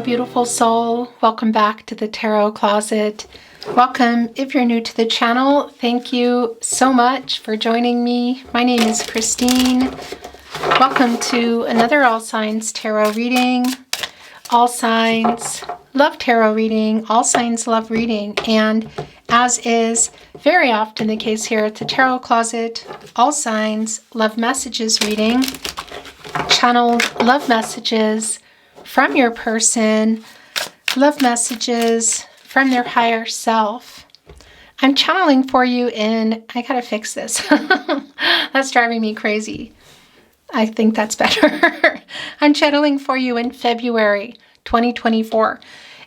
beautiful soul. Welcome back to the Tarot Closet. Welcome if you're new to the channel. Thank you so much for joining me. My name is Christine. Welcome to another All Signs Tarot reading. All Signs love tarot reading. All Signs love reading. And as is very often the case here at the Tarot Closet, all signs love messages reading. Channel love messages from your person, love messages from their higher self. I'm channeling for you in, I gotta fix this. That's driving me crazy. I think that's better. I'm channeling for you in February 2024.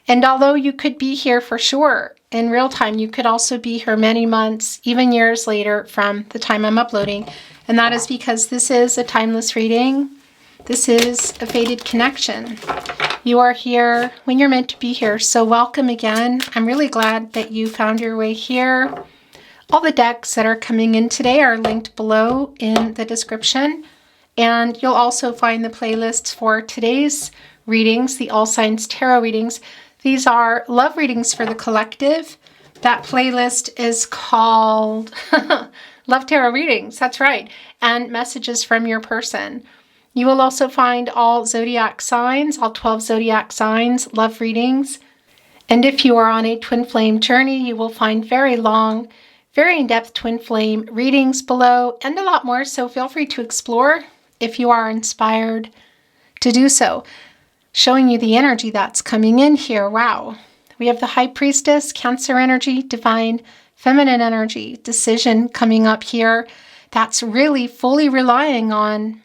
And although you could be here for sure in real time, you could also be here many months, even years later from the time I'm uploading. And that is because this is a timeless reading. This is a fated connection. You are here when you're meant to be here. So welcome again. I'm really glad that you found your way here. All the decks that are coming in today are linked below in the description. And you'll also find the playlists for today's readings, the All Signs Tarot readings. These are love readings for the collective. That playlist is called Love Tarot Readings. That's right. And messages from your person. You will also find all zodiac signs, all 12 zodiac signs, love readings. And if you are on a twin flame journey, you will find very long, very in-depth twin flame readings below and a lot more. So feel free to explore if you are inspired to do so. Showing you the energy that's coming in here. Wow. We have the High Priestess, Cancer energy, Divine Feminine energy, Decision coming up here. That's really fully relying on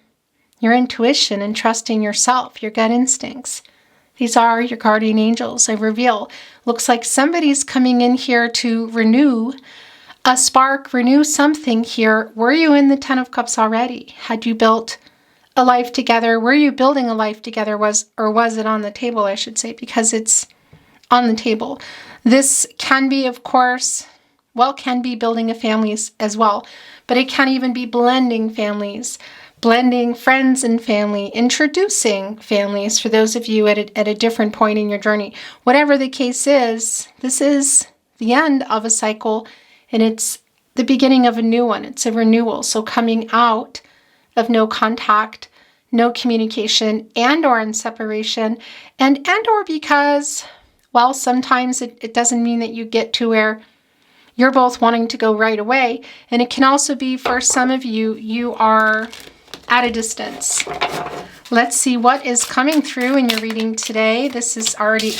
your intuition and trusting yourself, your gut instincts. These are your guardian angels. I reveal. Looks like somebody's coming in here to renew a spark, renew something here. Were you in the 10 of Cups already? Had you built a life together? Were you building a life together? Was it on the table, I should say, because it's on the table. This can be, of course, can be building a family as well, but it can even be blending families. Blending friends and family, introducing families for those of you at a different point in your journey. Whatever the case is, this is the end of a cycle and it's the beginning of a new one. It's a renewal. So coming out of no contact, no communication, and or in separation, and or because, well, sometimes it doesn't mean that you get to where you're both wanting to go right away. And it can also be for some of you, you are at a distance. Let's see what is coming through in your reading today. This is already,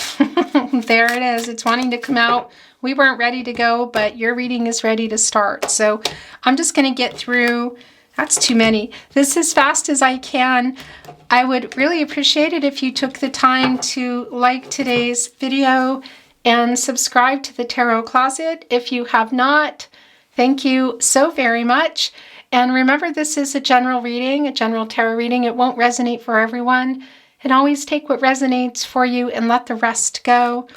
there it is. It's wanting to come out. We weren't ready to go, but your reading is ready to start. So I'm just going to get through, that's too many, this as fast as I can. I would really appreciate it if you took the time to like today's video and subscribe to the Tarot Closet. If you have not, thank you so very much. And remember, this is a general reading, a general tarot reading. It won't resonate for everyone. And always take what resonates for you and let the rest go.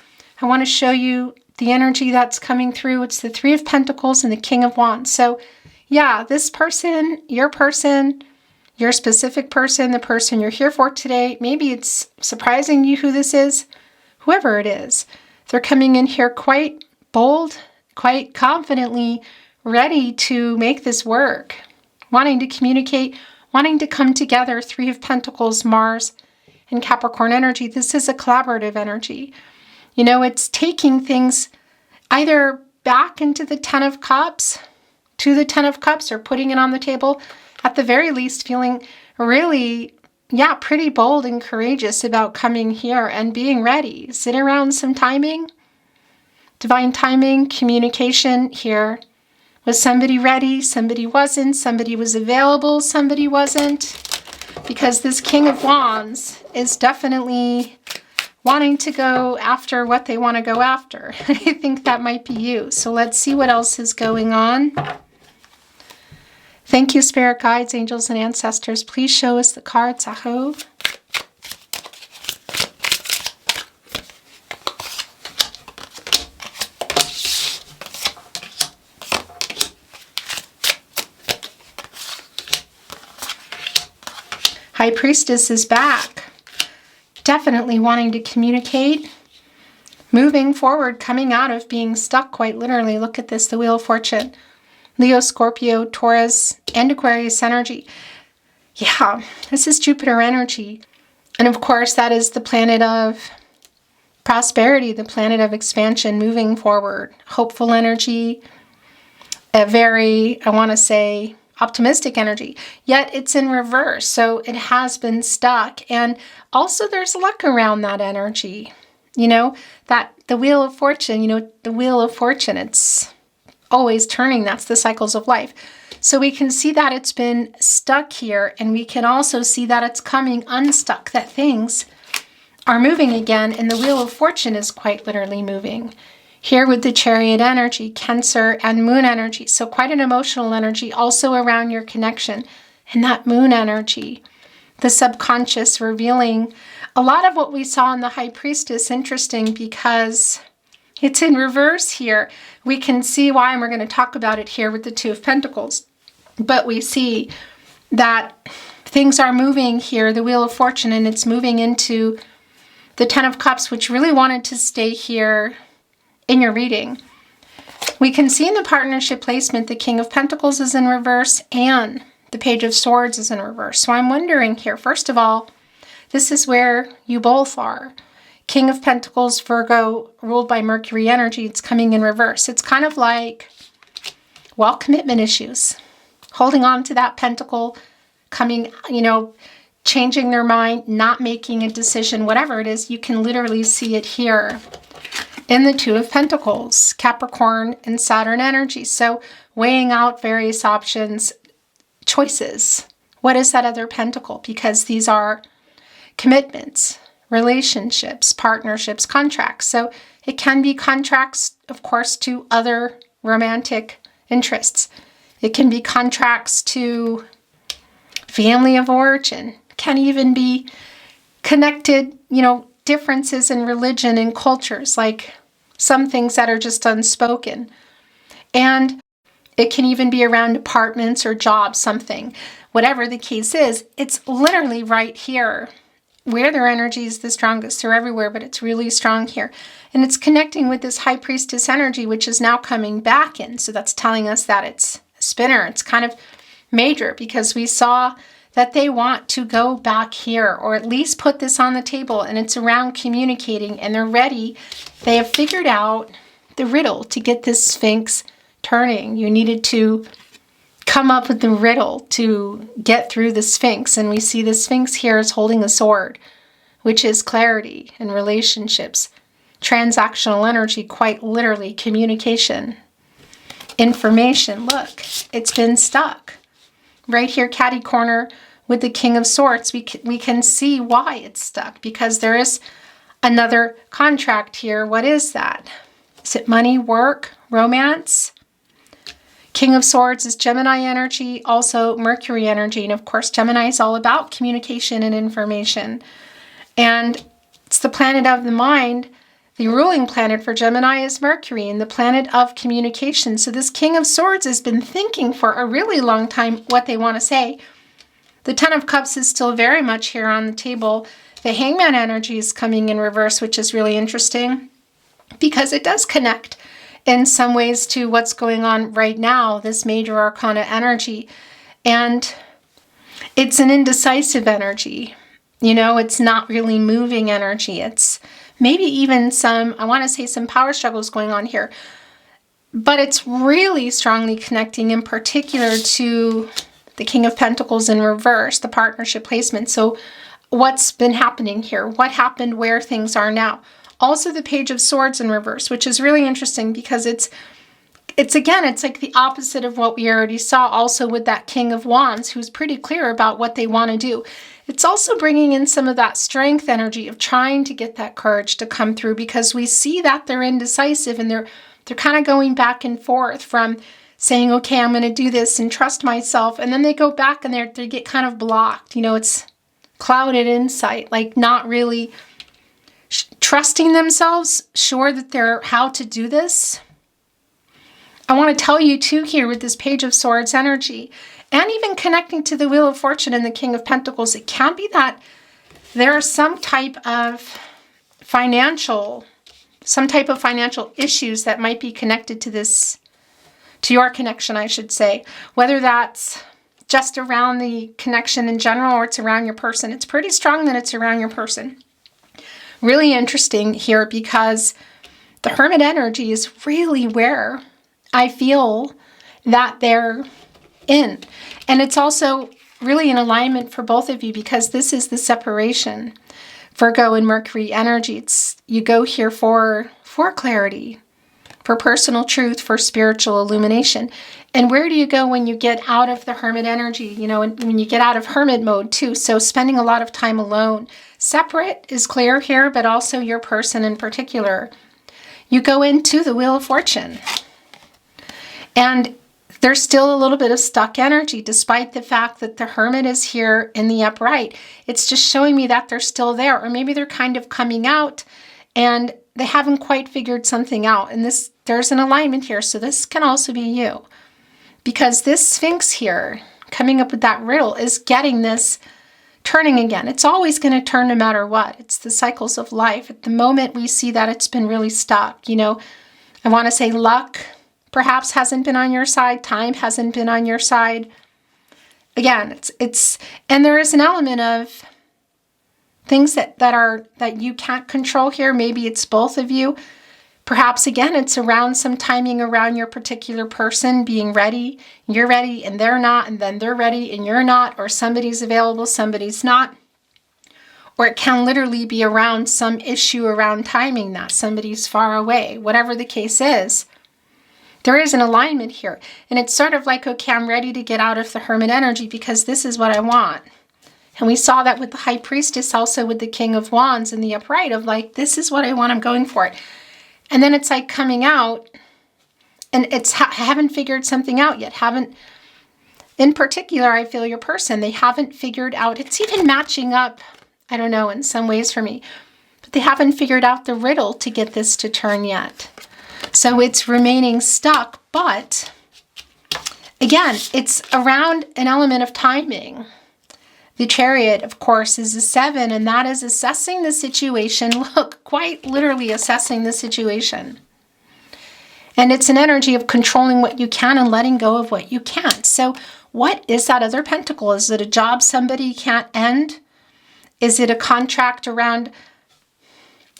I want to show you the energy that's coming through. It's the Three of Pentacles and the King of Wands. So yeah, this person, your specific person, the person you're here for today, maybe it's surprising you who this is, whoever it is. They're coming in here quite bold, quite confidently, ready to make this work. Wanting to communicate, wanting to come together. Three of Pentacles, Mars, and Capricorn energy. This is a collaborative energy. You know, it's taking things either back into the 10 of Cups, to the 10 of Cups, or putting it on the table. At the very least, feeling really, pretty bold and courageous about coming here and being ready. Sit around some timing, divine timing, communication here. Was somebody ready? Somebody wasn't. Somebody was available. Somebody wasn't. Because this King of Wands is definitely wanting to go after what they want to go after. I think that might be you. So let's see what else is going on. Thank you, Spirit Guides, Angels, and Ancestors. Please show us the cards. I hope. High Priestess is back. definitely wanting to communicate, moving forward, coming out of being stuck quite literally. Look at this, the Wheel of Fortune. Leo, Scorpio, Taurus, and Aquarius energy. Yeah, this is Jupiter energy. And of course, that is the planet of prosperity, the planet of expansion, moving forward. Hopeful energy, a very, I want to say, optimistic energy. Yet it's in reverse, so it has been stuck. And also there's luck around that energy. You know, that the Wheel of Fortune, the Wheel of Fortune, it's always turning. That's the cycles of life. So we can see that it's been stuck here, and we can also see that it's coming unstuck, that things are moving again, and the Wheel of Fortune is quite literally moving. Here with the Chariot energy, Cancer and Moon energy. So quite an emotional energy also around your connection. And that Moon energy, the subconscious, revealing a lot of what we saw in the High Priestess. Interesting because it's in reverse here. We can see why, and we're going to talk about it here with the Two of Pentacles. But we see that things are moving here, the Wheel of Fortune, and it's moving into the Ten of Cups, which really wanted to stay here in your reading. We can see in the partnership placement, the King of Pentacles is in reverse and the Page of Swords is in reverse. So I'm wondering here, first of all, this is where you both are. King of Pentacles, Virgo, ruled by Mercury energy, it's coming in reverse. It's kind of like, well, commitment issues. Holding on to that pentacle, coming, changing their mind, not making a decision, whatever it is, you can literally see it here in the Two of Pentacles, Capricorn and Saturn energy. So weighing out various options, choices. What is that other pentacle? Because these are commitments, relationships, partnerships, contracts. So it can be contracts, of course, to other romantic interests. It can be contracts to family of origin. Can even be connected, differences in religion and cultures, like some things that are just unspoken. And it can even be around apartments or jobs, something. Whatever the case is, it's literally right here where their energy is the strongest. They're everywhere, but it's really strong here. And it's connecting with this High Priestess energy, which is now coming back in. So that's telling us that it's a spinner. It's kind of major because we saw that they want to go back here, or at least put this on the table, and it's around communicating, and they're ready. They have figured out the riddle to get this Sphinx turning. You needed to come up with the riddle to get through the Sphinx, and we see the Sphinx here is holding a sword, which is clarity in relationships, transactional energy, quite literally communication, information. Look, it's been stuck. Right here, catty corner with the King of Swords, we can see why it's stuck, because there is another contract here. What is that? Is it money, work, romance? King of Swords is Gemini energy, also Mercury energy. And of course, Gemini is all about communication and information. And it's the planet of the mind. The ruling planet for Gemini is Mercury, and the planet of communication. So this King of Swords has been thinking for a really long time what they want to say. The Ten of Cups is still very much here on the table. The Hangman energy is coming in reverse, which is really interesting because it does connect in some ways to what's going on right now, this major arcana energy. And it's an indecisive energy. It's not really moving energy. It's maybe even some, I want to say some power struggles going on here. But it's really strongly connecting in particular to the King of Pentacles in reverse, the partnership placement. So what's been happening here? What happened where things are now? Also the Page of Swords in reverse, which is really interesting because it's like the opposite of what we already saw also with that King of Wands, who's pretty clear about what they want to do. It's also bringing in some of that strength energy of trying to get that courage to come through, because we see that they're indecisive and they're kind of going back and forth from saying, okay, I'm going to do this and trust myself. And then they go back and they get kind of blocked. It's clouded insight, like not really trusting themselves, sure that they're how to do this. I want to tell you too here with this Page of Swords energy, and even connecting to the Wheel of Fortune and the King of Pentacles, it can be that There's some type of financial issues that might be connected to this, to your connection, I should say. Whether that's just around the connection in general or it's around your person. It's pretty strong that it's around your person. Really interesting here because the Hermit energy is really where I feel that they're in. And it's also really in alignment for both of you because this is the separation. Virgo and Mercury energy. You go here for clarity, for personal truth, for spiritual illumination. And where do you go when you get out of the Hermit energy? You know, when you get out of Hermit mode too. So spending a lot of time alone. Separate is clear here, but also your person in particular. You go into the Wheel of Fortune. And there's still a little bit of stuck energy, despite the fact that the Hermit is here in the upright. It's just showing me that they're still there, or maybe they're kind of coming out and they haven't quite figured something out. And there's an alignment here, so this can also be you. Because this Sphinx here, coming up with that riddle, is getting this turning again. It's always going to turn no matter what. It's the cycles of life. At the moment we see that it's been really stuck. You know, I want to say luck perhaps hasn't been on your side. Time hasn't been on your side. Again, and there is an element of things that you can't control here. Maybe it's both of you. Perhaps again, it's around some timing around your particular person being ready. You're ready and they're not, and then they're ready and you're not, or somebody's available, somebody's not. Or it can literally be around some issue around timing that somebody's far away. Whatever the case is, there is an alignment here. And it's sort of like, okay, I'm ready to get out of the Hermit energy because this is what I want. And we saw that with the High Priestess, also with the King of Wands in the upright of like, this is what I want, I'm going for it. And then it's like coming out and haven't figured something out yet. In particular, I feel your person, they haven't figured out, it's even matching up, I don't know, in some ways for me, but they haven't figured out the riddle to get this to turn yet. So it's remaining stuck, but again, it's around an element of timing. The Chariot, of course, is a 7, and that is assessing the situation. Look, quite literally assessing the situation. And it's an energy of controlling what you can and letting go of what you can't. So what is that other pentacle? Is it a job somebody can't end? Is it a contract around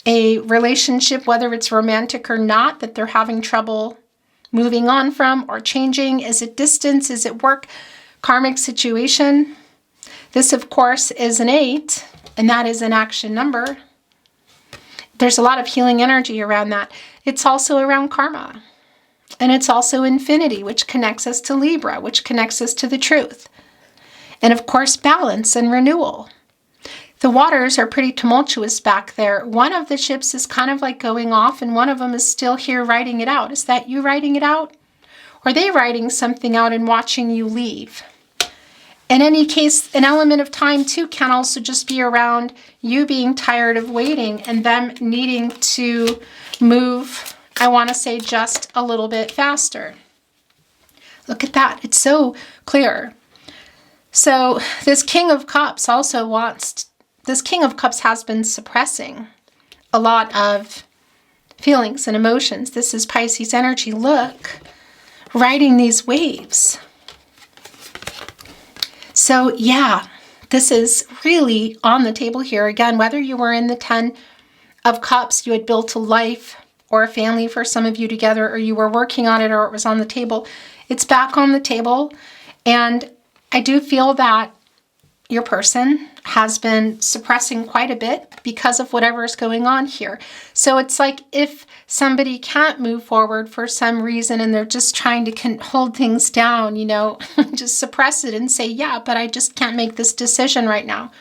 a relationship, whether it's romantic or not, that they're having trouble moving on from or changing? Is it distance? Is it work? Karmic situation? This, of course, is an 8, and that is an action number. There's a lot of healing energy around that. It's also around karma. And it's also infinity, which connects us to Libra, which connects us to the truth. And, of course, balance and renewal. The waters are pretty tumultuous back there. One of the ships is kind of like going off, and one of them is still here writing it out. Is that you writing it out? Or are they writing something out and watching you leave? In any case, an element of time too can also just be around you being tired of waiting and them needing to move, I want to say, just a little bit faster. Look at that. It's so clear. So this King of Cups also this King of Cups has been suppressing a lot of feelings and emotions. This is Pisces energy. Look, riding these waves. So yeah, this is really on the table here. Again, whether you were in the 10 of Cups, you had built a life or a family for some of you together, or you were working on it, or it was on the table, it's back on the table. And I do feel that your person has been suppressing quite a bit because of whatever is going on here. So it's like if somebody can't move forward for some reason and they're just trying to hold things down, you know, just suppress it and say, yeah, but I just can't make this decision right now.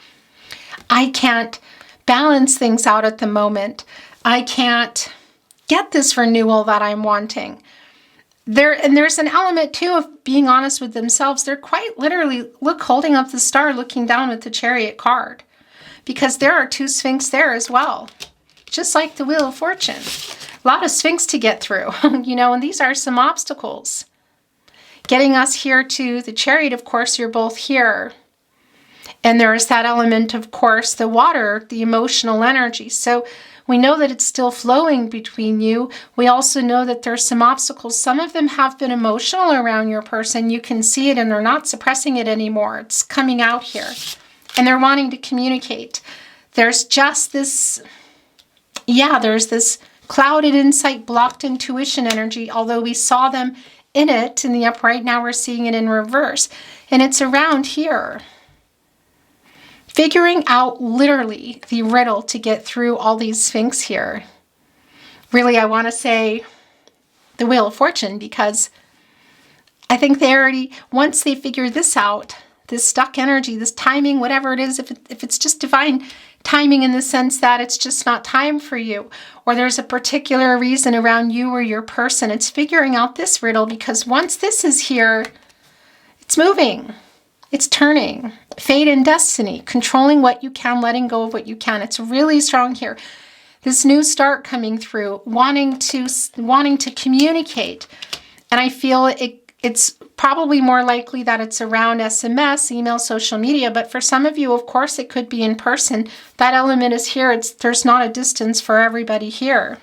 I can't balance things out at the moment. I can't get this renewal that I'm wanting. There's an element too of being honest with themselves. They're quite literally, look, holding up the star, looking down with the Chariot card, because there are 2 Sphinx there as well, just like the Wheel of Fortune. A lot of Sphinx to get through, you know, and these are some obstacles. Getting us here to the Chariot, of course, you're both here. And there is that element, of course, the water, the emotional energy. So we know that it's still flowing between you. We also know that there's some obstacles. Some of them have been emotional around your person. You can see it and they're not suppressing it anymore. It's coming out here. And they're wanting to communicate. There's just this, there's this clouded insight, blocked intuition energy, although we saw them in it in the upright. Now we're seeing it in reverse. And it's around here. Figuring out literally the riddle to get through all these Sphinx here. Really, I want to say the Wheel of Fortune, because I think they already, once they figure this out, this stuck energy, this timing, whatever it is, if it's just divine timing in the sense that it's just not time for you, or there's a particular reason around you or your person, it's figuring out this riddle, because once this is here, it's moving. It's turning. Fate and destiny. Controlling what you can, letting go of what you can. It's really strong here. This new start coming through, wanting to communicate. And I feel it's probably more likely that it's around SMS, email, social media. But for some of you, of course, it could be in person. That element is here. There's not a distance for everybody here.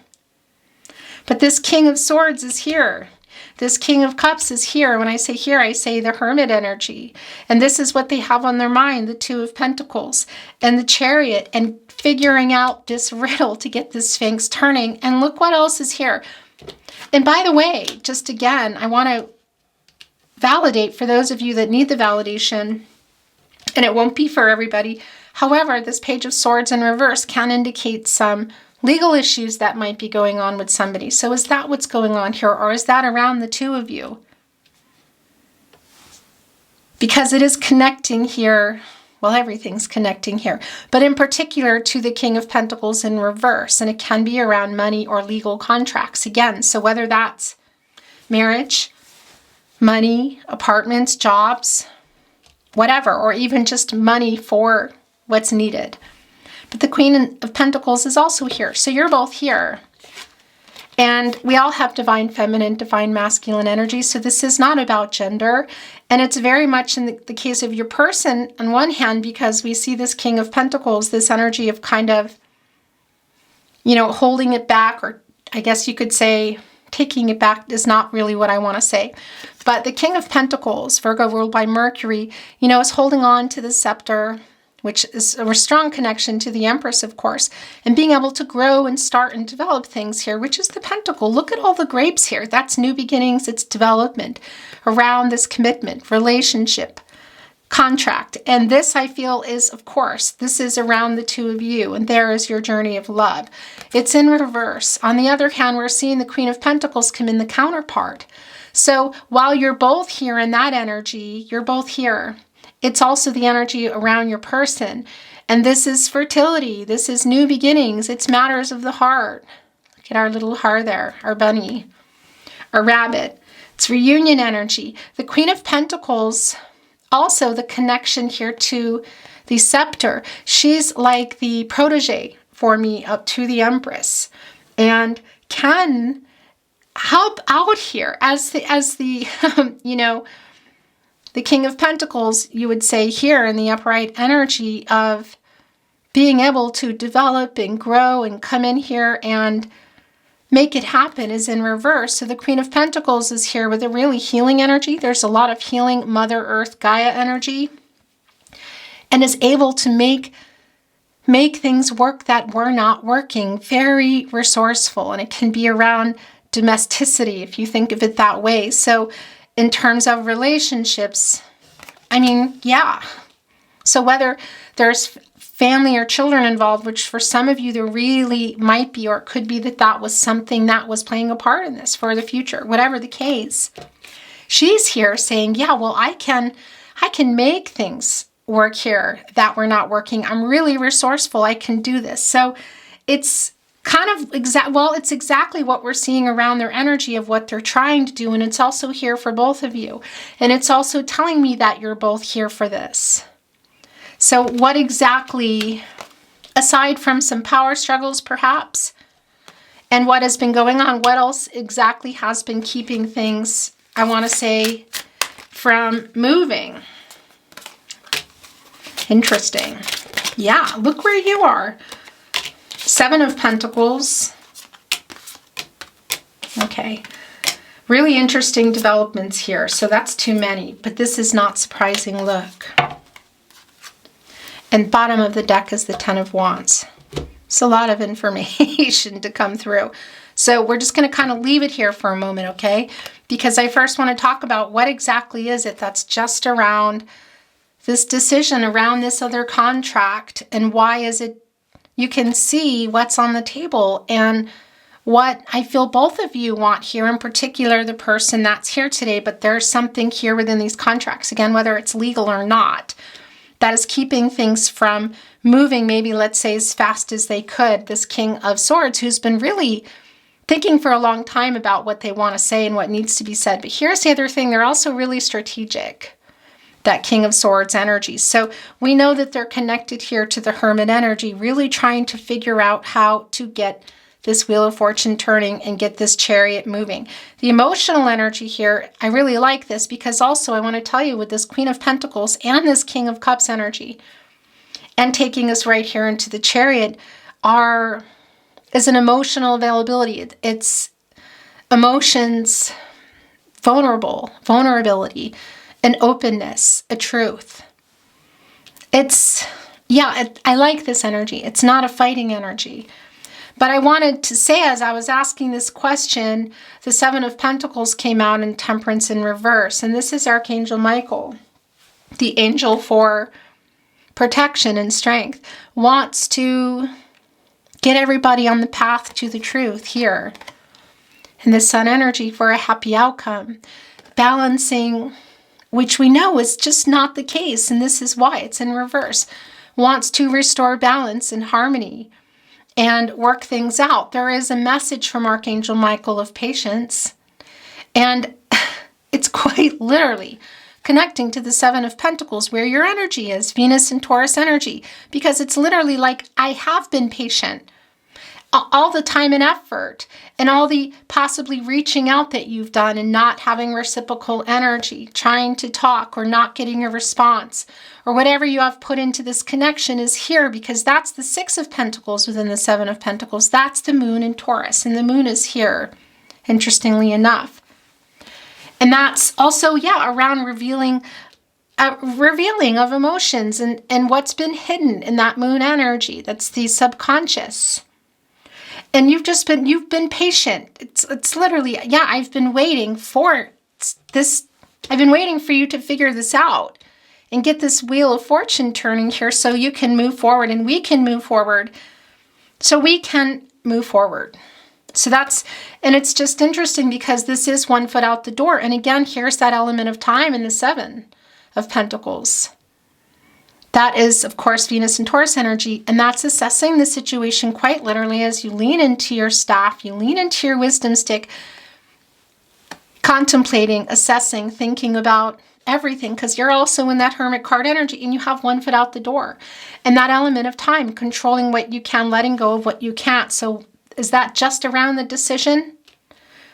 But this King of Swords is here. This King of Cups is here. When I say here, I say the Hermit energy. And this is what they have on their mind, the Two of Pentacles and the Chariot, and figuring out this riddle to get this Sphinx turning. And look what else is here. And by the way, just again, I want to validate for those of you that need the validation, and it won't be for everybody. However, this Page of Swords in reverse can indicate some legal issues that might be going on with somebody. So is that what's going on here, or is that around the two of you? Because it is connecting here. Well, everything's connecting here, but in particular to the King of Pentacles in reverse, and it can be around money or legal contracts again. So whether that's marriage, money, apartments, jobs, whatever, or even just money for what's needed. But the Queen of Pentacles is also here. So you're both here. And we all have divine feminine, divine masculine energy. So this is not about gender. And it's very much in the case of your person, on one hand, because we see this King of Pentacles, this energy of kind of, holding it back, or I guess you could say taking it back is not really what I want to say. But the King of Pentacles, Virgo ruled by Mercury, is holding on to the scepter, which is a strong connection to the Empress, of course, and being able to grow and start and develop things here, which is the Pentacle. Look at all the grapes here. That's new beginnings. It's development around this commitment, relationship, contract. And this, I feel, is, of course, this is around the two of you, and there is your journey of love. It's in reverse. On the other hand, we're seeing the Queen of Pentacles come in the counterpart. So while you're both here in that energy, you're both here. It's also the energy around your person. And this is fertility. This is new beginnings. It's matters of the heart. Look at our little heart there, our bunny, our rabbit. It's reunion energy. The Queen of Pentacles, also the connection here to the scepter. She's like the protege for me up to the Empress, and can help out here as the the King of Pentacles, you would say here in the upright energy of being able to develop and grow and come in here and make it happen, is in reverse. So the Queen of Pentacles is here with a really healing energy. There's a lot of healing Mother Earth Gaia energy, and is able to make things work that were not working. Very resourceful, and it can be around domesticity if you think of it that way. So in terms of relationships, So whether there's family or children involved, which for some of you there really might be, or it could be that was something that was playing a part in this for the future, whatever the case, she's here saying, I can make things work here that were not working. I'm really resourceful. I can do this. So it's kind of it's exactly what we're seeing around their energy of what they're trying to do. And it's also here for both of you. And it's also telling me that you're both here for this. So what exactly, aside from some power struggles perhaps, and what has been going on, what else exactly has been keeping things, I want to say, from moving? Interesting. Yeah, look where you are. 7 of Pentacles. Okay. Really interesting developments here. So that's too many, but this is not surprising. Look. And bottom of the deck is the 10 of Wands. It's a lot of information to come through. So we're just going to kind of leave it here for a moment, okay? Because I first want to talk about what exactly is it that's just around this decision, around this other contract, and why is it you can see what's on the table and what I feel both of you want here, in particular the person that's here today, but there's something here within these contracts, again, whether it's legal or not, that is keeping things from moving, maybe let's say as fast as they could. This King of Swords, who's been really thinking for a long time about what they want to say and what needs to be said. But here's the other thing, they're also really strategic, that King of Swords energy. So we know that they're connected here to the Hermit energy, really trying to figure out how to get this Wheel of Fortune turning and get this Chariot moving. The emotional energy here, I really like this because also I want to tell you with this Queen of Pentacles and this King of Cups energy and taking us right here into the Chariot is an emotional availability. It's emotions, vulnerability, an openness, a truth. I like this energy. It's not a fighting energy. But I wanted to say, as I was asking this question, the 7 of Pentacles came out in Temperance in reverse. And this is Archangel Michael, the angel for protection and strength, wants to get everybody on the path to the truth here. And the Sun energy for a happy outcome. Balancing, which we know is just not the case. And this is why it's in reverse. Wants to restore balance and harmony and work things out. There is a message from Archangel Michael of patience. And it's quite literally connecting to the 7 of Pentacles, where your energy is, Venus and Taurus energy. Because it's literally like, I have been patient. All the time and effort and all the possibly reaching out that you've done and not having reciprocal energy, trying to talk or not getting a response, or whatever you have put into this connection is here, because that's the 6 of Pentacles within the 7 of Pentacles. That's the moon in Taurus, and the moon is here, interestingly enough. And that's also, around revealing of emotions and what's been hidden in that moon energy. That's the subconscious. And you've been patient. It's literally, I've been waiting for this. I've been waiting for you to figure this out and get this Wheel of Fortune turning here so you can move forward and we can move forward. So we can move forward. So and it's just interesting because this is one foot out the door. And again, here's that element of time in the 7 of Pentacles. That is, of course, Venus and Taurus energy, and that's assessing the situation quite literally as you lean into your staff, you lean into your wisdom stick, contemplating, assessing, thinking about everything, because you're also in that Hermit card energy and you have one foot out the door. And that element of time, controlling what you can, letting go of what you can't. So is that just around the decision?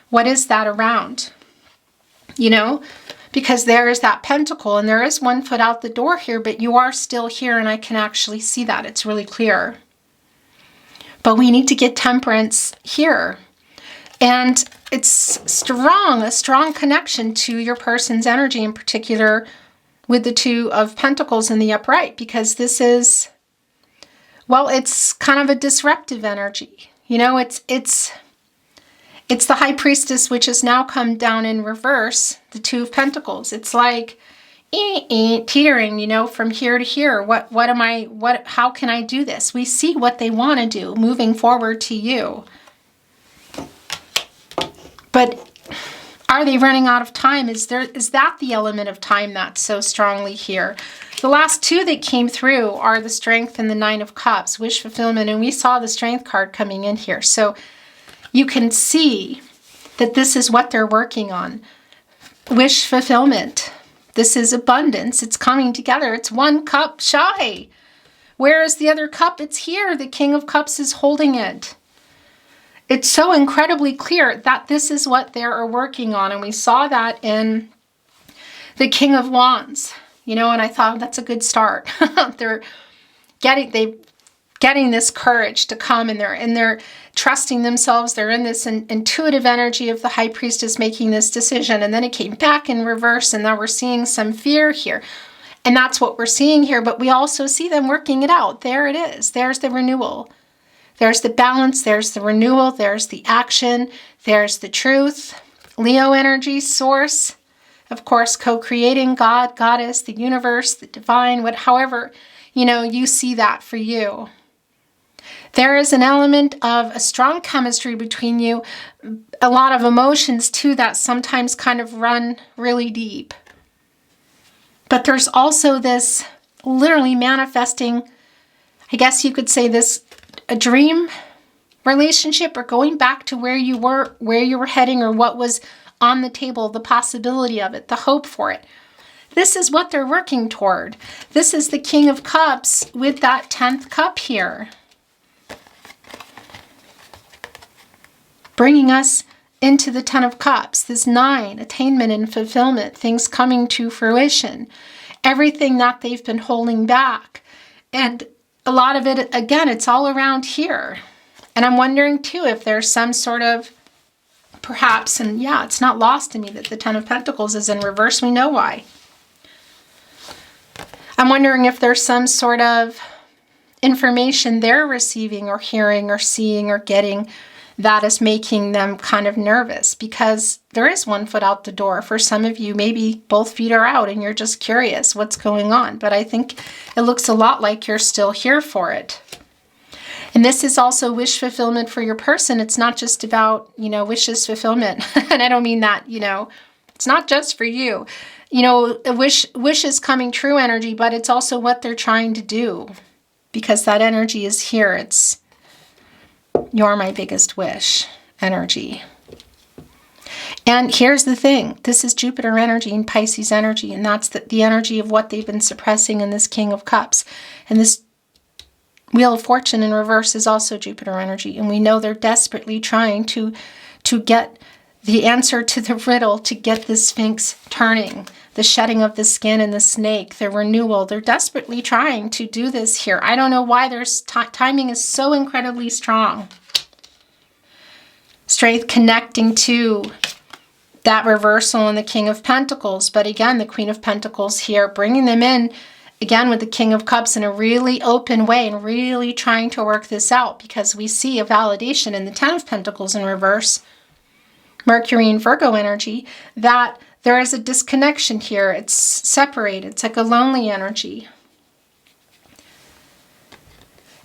What is that around? Because there is that pentacle and there is one foot out the door here, but you are still here and I can actually see that. It's really clear. But we need to get temperance here. And it's a strong connection to your person's energy, in particular with the 2 of Pentacles in the upright, because this is, it's kind of a disruptive energy. It's the High Priestess, which has now come down in reverse, the 2 of Pentacles. It's like teetering, from here to here. How can I do this? We see what they want to do moving forward to you. But are they running out of time? Is that the element of time that's so strongly here? The last 2 that came through are the Strength and the 9 of Cups, wish fulfillment, and we saw the Strength card coming in here. So you can see that this is what they're working on. Wish fulfillment. This is abundance. It's coming together. It's 1 cup shy. Where is the other cup? It's here. The King of Cups is holding it. It's so incredibly clear that this is what they are working on. And we saw that in the King of Wands. you know, and I thought that's a good start. They're getting this courage to come, and they're trusting themselves. They're in this intuitive energy of the High Priestess making this decision. And then it came back in reverse, and now we're seeing some fear here. And that's what we're seeing here, but we also see them working it out. There it is. There's the renewal. There's the balance. There's the renewal. There's the action. There's the truth. Leo energy, source. Of course, co-creating, God, goddess, the universe, the divine, however, you know, you see that for you. There is an element of a strong chemistry between you, a lot of emotions too that sometimes kind of run really deep. But there's also this literally manifesting, I guess you could say this, a dream relationship, or going back to where you were heading, or what was on the table, the possibility of it, the hope for it. This is what they're working toward. This is the King of Cups with that 10th cup here. Bringing us into the 10 of Cups, this 9, attainment and fulfillment, things coming to fruition, everything that they've been holding back. And a lot of it, again, it's all around here. And I'm wondering too if there's some sort of, perhaps, and yeah, it's not lost to me that the 10 of Pentacles is in reverse. We know why. I'm wondering if there's some sort of information they're receiving or hearing or seeing or getting that is making them kind of nervous, because there is one foot out the door. For some of you, maybe both feet are out and you're just curious what's going on. But I think it looks a lot like you're still here for it. And this is also wish fulfillment for your person. It's not just about, you know, wishes fulfillment. And I don't mean that, you know, it's not just for you. You know, a wish is coming true energy, but it's also what they're trying to do, because that energy is here. It's you're my biggest wish energy. And here's the thing. This is Jupiter energy and Pisces energy, and that's the energy of what they've been suppressing in this King of Cups. And this Wheel of Fortune in reverse is also Jupiter energy. And we know they're desperately trying to get the answer to the riddle, to get the Sphinx turning, the shedding of the skin and the snake, the renewal. They're desperately trying to do this here. I don't know why their timing is so incredibly strong. Strength connecting to that reversal in the King of Pentacles. But again, the Queen of Pentacles here, bringing them in, again, with the King of Cups in a really open way and really trying to work this out, because we see a validation in the 10 of Pentacles in reverse, Mercury and Virgo energy, that there is a disconnection here. It's separated. It's like a lonely energy.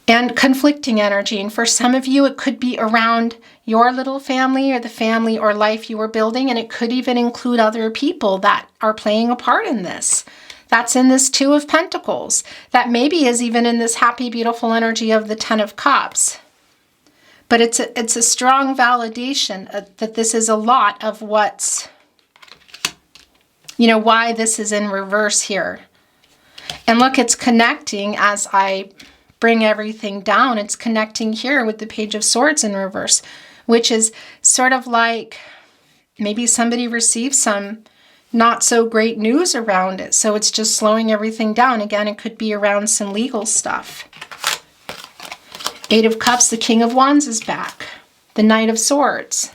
And conflicting energy. And for some of you, it could be around your little family or the family or life you were building. And it could even include other people that are playing a part in this. That's in this 2 of Pentacles. That maybe is even in this happy, beautiful energy of the 10 of Cups. But it's a strong validation that this is a lot of what's, you know, why this is in reverse here. And look, it's connecting as I bring everything down. It's connecting here with the Page of Swords in reverse, which is sort of like maybe somebody received some not so great news around it. So it's just slowing everything down. Again, it could be around some legal stuff. 8 of Cups, the King of Wands is back. The Knight of Swords.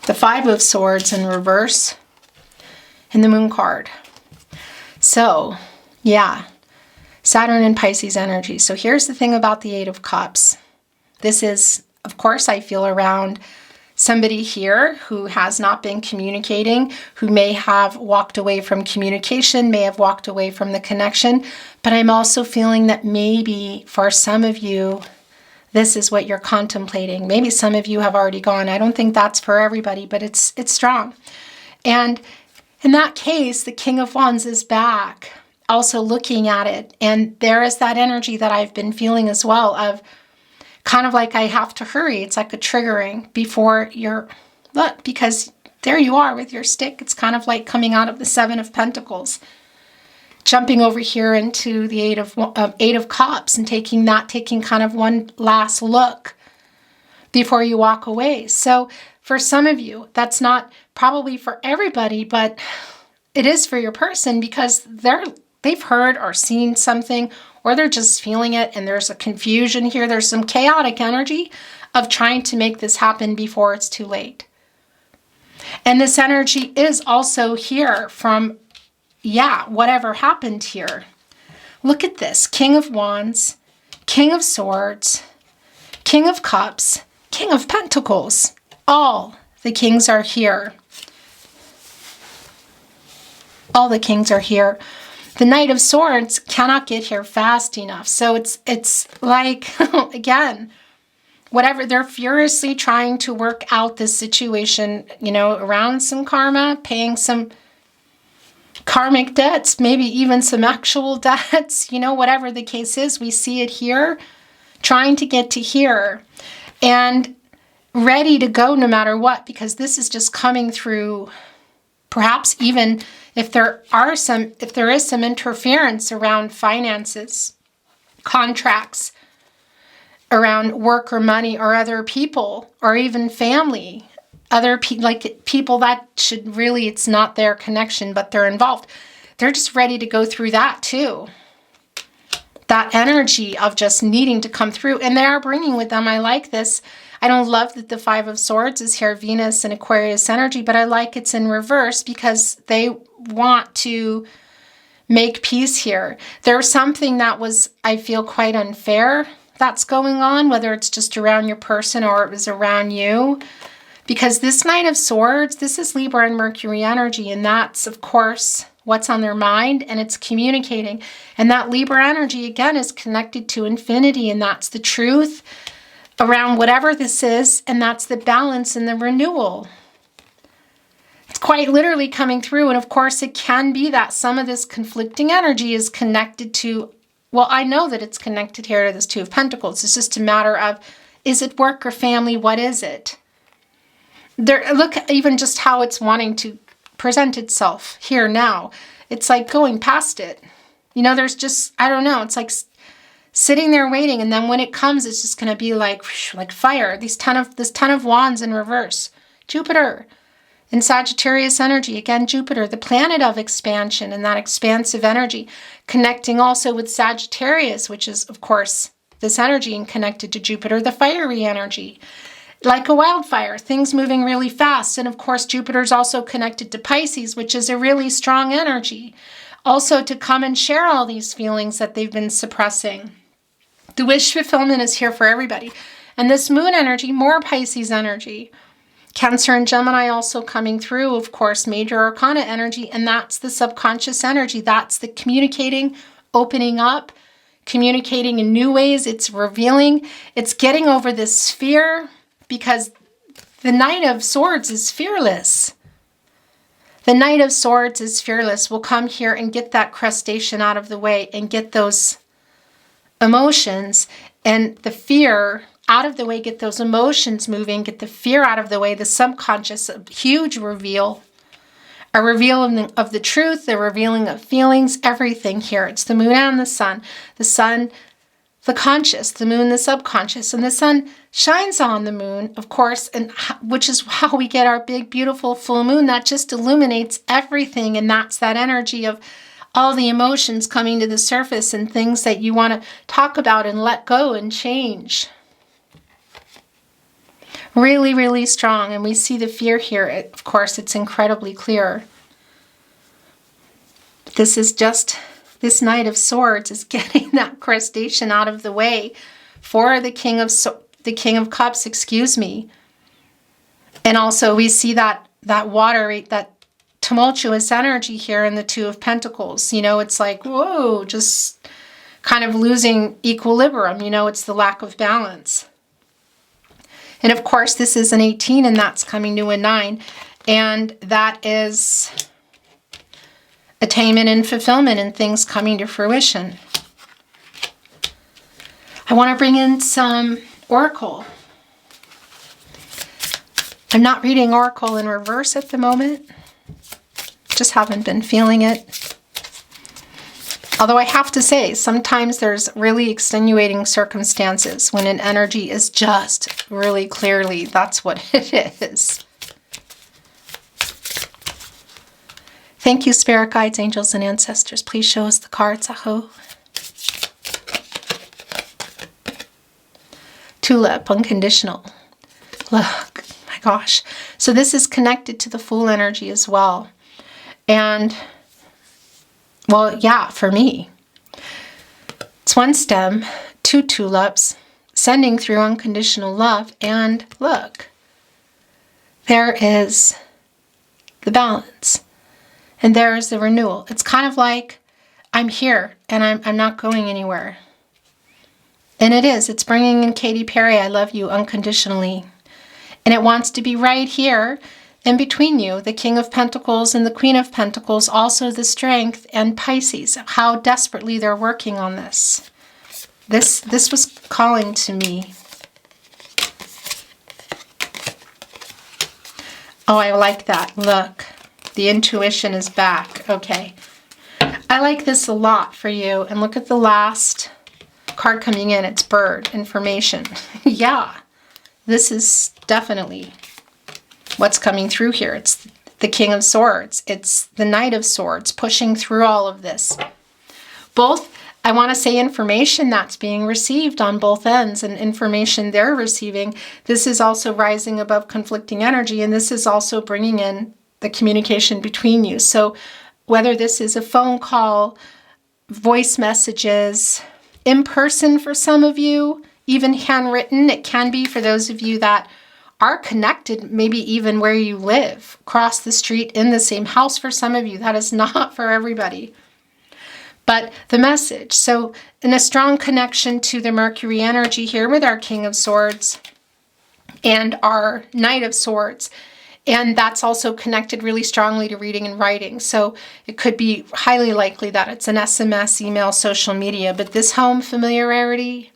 The 5 of Swords in reverse. And the Moon card. So, yeah. Saturn and Pisces energy. So here's the thing about the 8 of Cups. This is, of course, I feel around somebody here who has not been communicating, who may have walked away from communication, may have walked away from the connection. But I'm also feeling that maybe for some of you, this is what you're contemplating. Maybe some of you have already gone. I don't think that's for everybody, but it's strong. And in that case, the King of Wands is back, also looking at it. And there is that energy that I've been feeling as well of kind of like I have to hurry. It's like a triggering before your look, because there you are with your stick. It's kind of like coming out of the 7 of Pentacles, jumping over here into the 8 of Cups and taking kind of one last look before you walk away. So for some of you, that's not probably for everybody, but it is for your person, because they've heard or seen something, or they're just feeling it, and there's a confusion here. There's some chaotic energy of trying to make this happen before it's too late. And this energy is also here from, whatever happened here. Look at this. King of Wands, King of Swords, King of Cups, King of Pentacles. All the kings are here. All the kings are here. The Knight of Swords cannot get here fast enough. So it's like, again, whatever, they're furiously trying to work out this situation, around some karma, paying some karmic debts, maybe even some actual debts, whatever the case is. We see it here, trying to get to here and ready to go no matter what, because this is just coming through. Perhaps even if there is some interference around finances, contracts, around work or money or other people or even family, other people, like people that should really, it's not their connection, but they're involved. They're just ready to go through that too. That energy of just needing to come through, and they are bringing with them, I like this. I don't love that the Five of Swords is here, Venus and Aquarius energy, but I like it's in reverse because they want to make peace here. There's something that was, I feel, quite unfair that's going on, whether it's just around your person or it was around you. Because this Knight of Swords, this is Libra and Mercury energy, and that's, of course, what's on their mind, and it's communicating. And that Libra energy, again, is connected to infinity, and that's the truth around whatever this is, and that's the balance and the renewal. It's quite literally coming through, and of course it can be that some of this conflicting energy is connected to, well, I know that it's connected here to this Two of Pentacles. It's just a matter of, is it work or family? What is it? Look even just how it's wanting to present itself here now. It's like going past it. There's just, I don't know, it's like sitting there waiting, and then when it comes, it's just going to be like fire. This Ten of Wands in reverse. Jupiter in Sagittarius energy. Again, Jupiter, the planet of expansion and that expansive energy, connecting also with Sagittarius, which is, of course, this energy, and connected to Jupiter, the fiery energy. Like a wildfire, things moving really fast. And of course, Jupiter's also connected to Pisces, which is a really strong energy. Also to come and share all these feelings that they've been suppressing. The wish fulfillment is here for everybody. And this moon energy, more Pisces energy. Cancer and Gemini also coming through, of course, major arcana energy. And that's the subconscious energy. That's the communicating, opening up, communicating in new ways. It's revealing. It's getting over this fear, because the Knight of Swords is fearless. The Knight of Swords is fearless. Will come here and get that crustation out of the way and get those emotions and the fear out of the way, get those emotions moving, get the fear out of the way, the subconscious, a huge reveal, a revealing of the truth, the revealing of feelings, everything here. It's the moon and the sun, the conscious, the moon, the subconscious, and the sun shines on the moon, of course, and which is how we get our big, beautiful full moon that just illuminates everything. And that's that energy of all the emotions coming to the surface and things that you want to talk about and let go and change. Really, really strong. And we see the fear here. Of course, it's incredibly clear. This is just, this Knight of Swords is getting that crustation out of the way for the King of Cups, And also we see that water, that tumultuous energy here in the Two of Pentacles. It's like, whoa, just kind of losing equilibrium. It's the lack of balance. And of course, this is an 18, and that's coming to a 9. And that is attainment and fulfillment and things coming to fruition. I want to bring in some Oracle. I'm not reading Oracle in reverse at the moment. Just haven't been feeling it. Although I have to say, sometimes there's really extenuating circumstances when an energy is just really clearly, that's what it is. Thank you, spirit guides, angels, and ancestors. Please show us the cards, Aho. Tulip, unconditional. Look, my gosh. So this is connected to the Fool energy as well. And, well, yeah, for me. It's one stem, two tulips, sending through unconditional love. And look, there is the balance. And there is the renewal. It's kind of like, I'm here and I'm not going anywhere. And it is. It's bringing in Katy Perry, I love you unconditionally. And it wants to be right here in between you, the King of Pentacles and the Queen of Pentacles, also the Strength and Pisces, how desperately they're working on this. This was calling to me. Oh, I like that. Look, the intuition is back. Okay. I like this a lot for you. And look at the last card coming in. It's bird, information. Yeah, this is definitely what's coming through here. It's the King of Swords. It's the Knight of Swords pushing through all of this. Both, I want to say, information that's being received on both ends and information they're receiving. This is also rising above conflicting energy, and this is also bringing in the communication between you. So whether this is a phone call, voice messages, in person for some of you, even handwritten, it can be for those of you that are connected, maybe even where you live, across the street, in the same house for some of you. That is not for everybody. But the message, so in a strong connection to the Mercury energy here with our King of Swords and our Knight of Swords. And that's also connected really strongly to reading and writing. So it could be highly likely that it's an SMS, email, social media. But this home familiarity,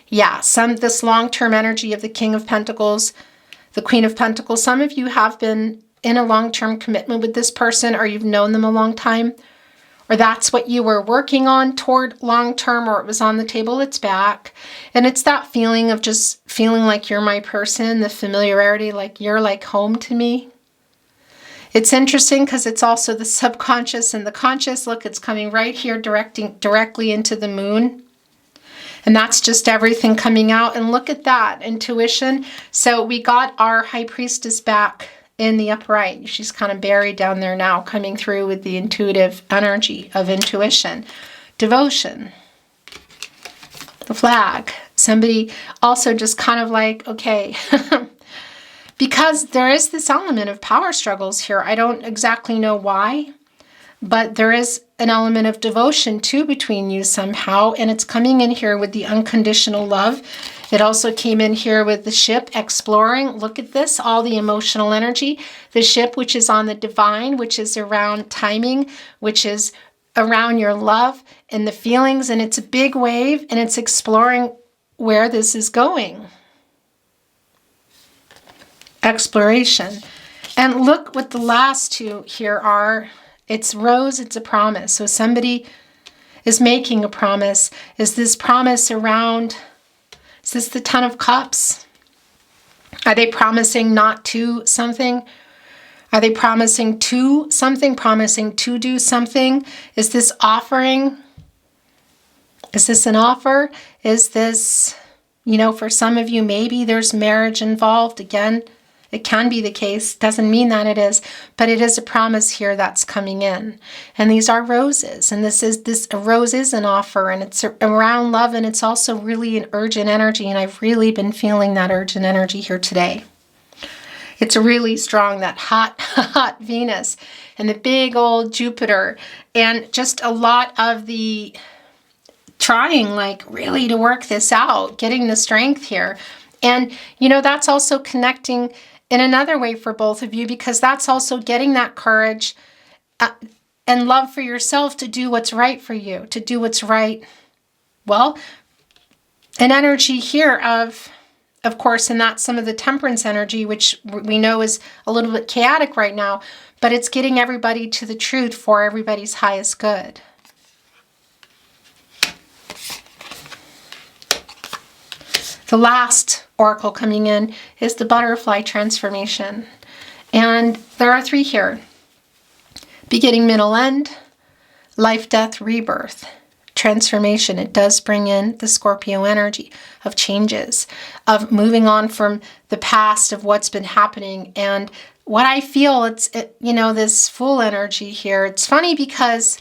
yeah, this long-term energy of the King of Pentacles, the Queen of Pentacles. Some of you have been in a long-term commitment with this person, or you've known them a long time, or that's what you were working on toward long-term, or it was on the table, it's back. And it's that feeling of just feeling like you're my person, the familiarity, like you're like home to me. It's interesting because it's also the subconscious and the conscious. Look, it's coming right here directly into the moon. And that's just everything coming out. And look at that, intuition. So we got our High Priestess back in the upright. She's kind of buried down there now, coming through with the intuitive energy of intuition. Devotion. The flag. Somebody also just kind of like, okay, because there is this element of power struggles here. I don't exactly know why, but there is an element of devotion too between you somehow, and it's coming in here with the unconditional love. It also came in here with the ship exploring. Look at this, all the emotional energy. The ship, which is on the divine, which is around timing, which is around your love and the feelings, and it's a big wave, and it's exploring where this is going. Exploration. And look what the last two here are. It's rose, it's a promise. So somebody is making a promise. Is this promise around, is this the Ten of Cups? Are they promising not to something? Are they promising to something, promising to do something? Is this offering? Is this an offer? Is this, for some of you, maybe there's marriage involved. Again, it can be the case. Doesn't mean that it is, but it is a promise here that's coming in. And these are roses. And a rose is an offer, and it's around love, and it's also really an urgent energy. And I've really been feeling that urgent energy here today. It's really strong, that hot Venus and the big old Jupiter, and just a lot of the trying, like, really to work this out, getting the strength here. And, that's also connecting in another way for both of you, because that's also getting that courage and love for yourself to do what's right for you, to do what's right. Well, an energy here of course, and that's some of the temperance energy, which we know is a little bit chaotic right now, but it's getting everybody to the truth for everybody's highest good. The last oracle coming in is the butterfly transformation. And there are three here. Beginning, middle, end, life, death, rebirth, transformation. It does bring in the Scorpio energy of changes, of moving on from the past, of what's been happening. And what I feel, this Fool energy here. It's funny because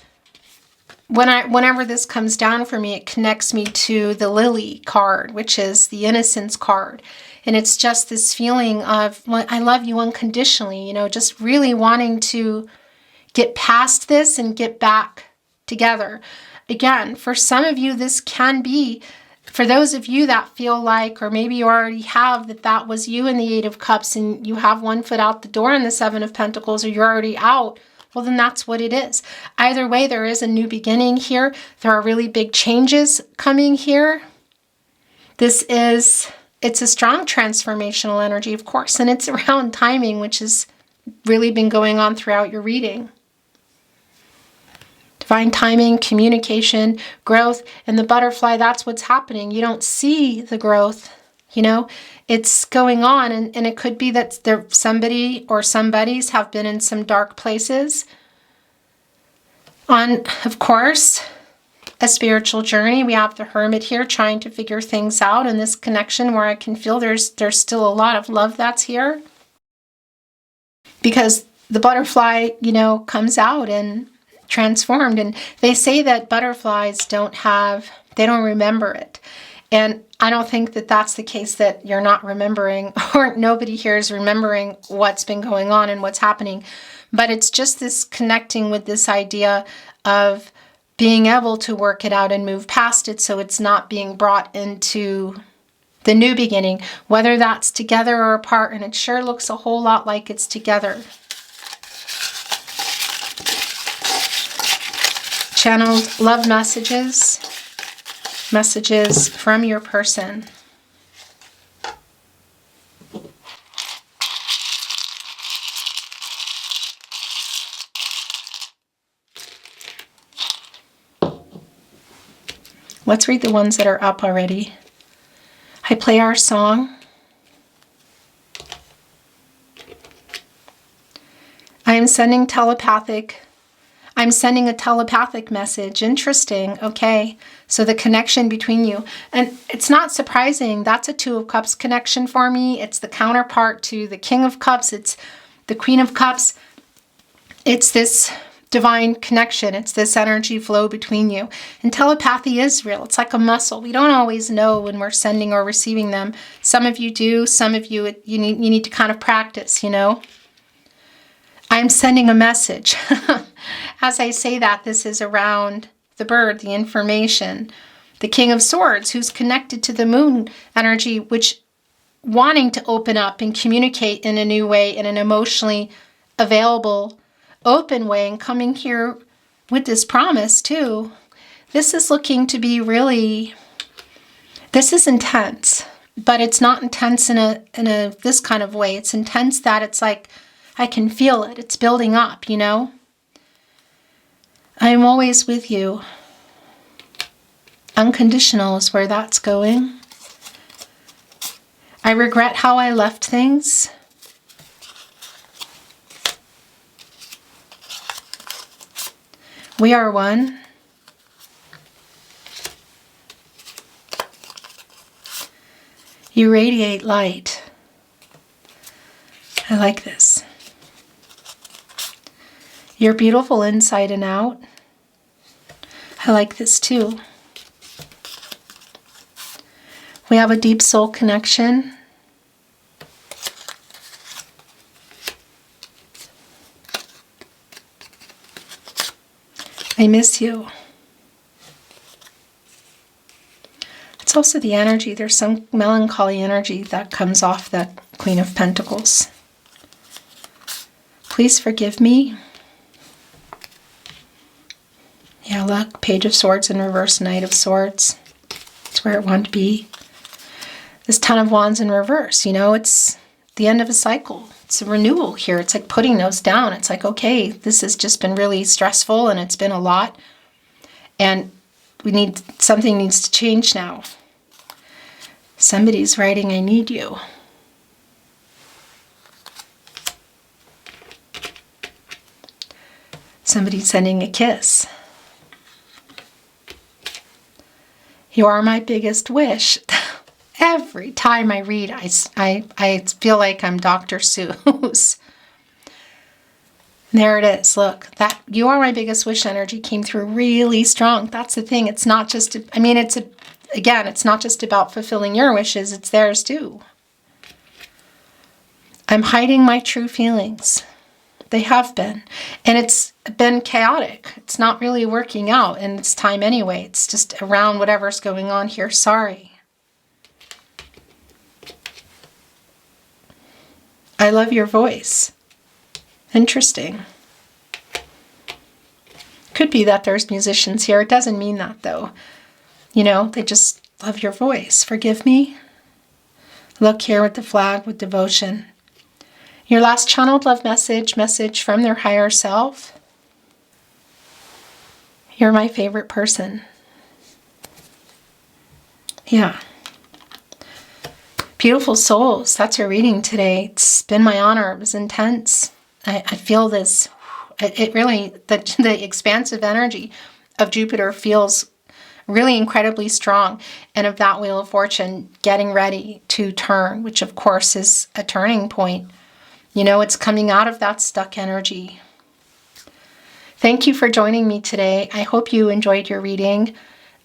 whenever this comes down for me, it connects me to the Lily card, which is the Innocence card. And it's just this feeling of, I love you unconditionally, just really wanting to get past this and get back together. Again, for some of you, this can be, for those of you that feel like, or maybe you already have, that was you in the Eight of Cups and you have one foot out the door in the Seven of Pentacles, or you're already out, well, then that's what it is. Either way, there is a new beginning here. There are really big changes coming here. It's a strong transformational energy, of course, and it's around timing, which has really been going on throughout your reading. Divine timing, communication, growth, and the butterfly, that's what's happening. You don't see the growth, it's going on, and it could be that somebody or somebodies have been in some dark places on, of course, a spiritual journey. We have the Hermit here trying to figure things out in this connection where I can feel there's still a lot of love that's here. Because the butterfly, comes out and transformed. And they say that butterflies don't remember it. And I don't think that that's the case, that you're not remembering, or nobody here is remembering what's been going on and what's happening. But it's just this connecting with this idea of being able to work it out and move past it, so it's not being brought into the new beginning, whether that's together or apart. And it sure looks a whole lot like it's together. Channeled love messages from your person. Let's read the ones that are up already. I play our song. I'm sending a telepathic message. Interesting. Okay. So the connection between you. And it's not surprising. That's a Two of Cups connection for me. It's the counterpart to the King of Cups. It's the Queen of Cups. It's this divine connection. It's this energy flow between you. And telepathy is real. It's like a muscle. We don't always know when we're sending or receiving them. Some of you do. Some of you, you need to kind of practice, I'm sending a message. As I say that, this is around the bird, the information, the King of Swords, who's connected to the moon energy, which wanting to open up and communicate in a new way, in an emotionally available, open way, and coming here with this promise too. This is looking to be really, this is intense, but it's not intense in a this kind of way. It's intense that it's like, I can feel it. It's building up, I'm always with you. Unconditional is where that's going. I regret how I left things. We are one. You radiate light. I like this. You're beautiful inside and out. I like this too. We have a deep soul connection. I miss you. It's also the energy. There's some melancholy energy that comes off that Queen of Pentacles. Please forgive me. Yeah, look, Page of Swords in reverse, Knight of Swords. It's where it wanted to be. This Ten of Wands in reverse, it's the end of a cycle. It's a renewal here. It's like putting those down. It's like, okay, this has just been really stressful and it's been a lot. And something needs to change now. Somebody's writing, I need you. Somebody sending a kiss. You are my biggest wish. Every time I read, I feel like I'm Dr. Seuss. There it is. Look, that you are my biggest wish energy came through really strong. That's the thing. It's not just, again, it's not just about fulfilling your wishes. It's theirs too. I'm hiding my true feelings. They have been. And it's been chaotic. It's not really working out. And it's time anyway. It's just around whatever's going on here. Sorry. I love your voice. Interesting. Could be that there's musicians here. It doesn't mean that though. You know, they just love your voice. Forgive me. Look here with the flag with devotion. Your last channeled love message from their higher self. You're my favorite person. Yeah. Beautiful souls. That's your reading today. It's been my honor. It was intense. I feel this. It really, the expansive energy of Jupiter feels really incredibly strong. And of that Wheel of Fortune getting ready to turn, which of course is a turning point. You know, it's coming out of that stuck energy. Thank you for joining me today. I hope you enjoyed your reading.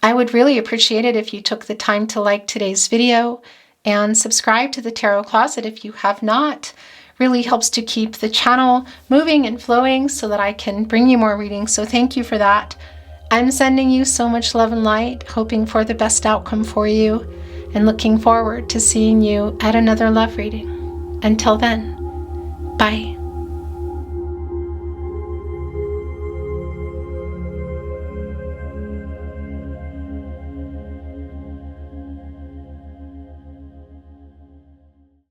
I would really appreciate it if you took the time to like today's video and subscribe to the Tarot Closet if you have not. Really helps to keep the channel moving and flowing so that I can bring you more readings. So thank you for that. I'm sending you so much love and light, hoping for the best outcome for you, and looking forward to seeing you at another love reading. Until then, bye.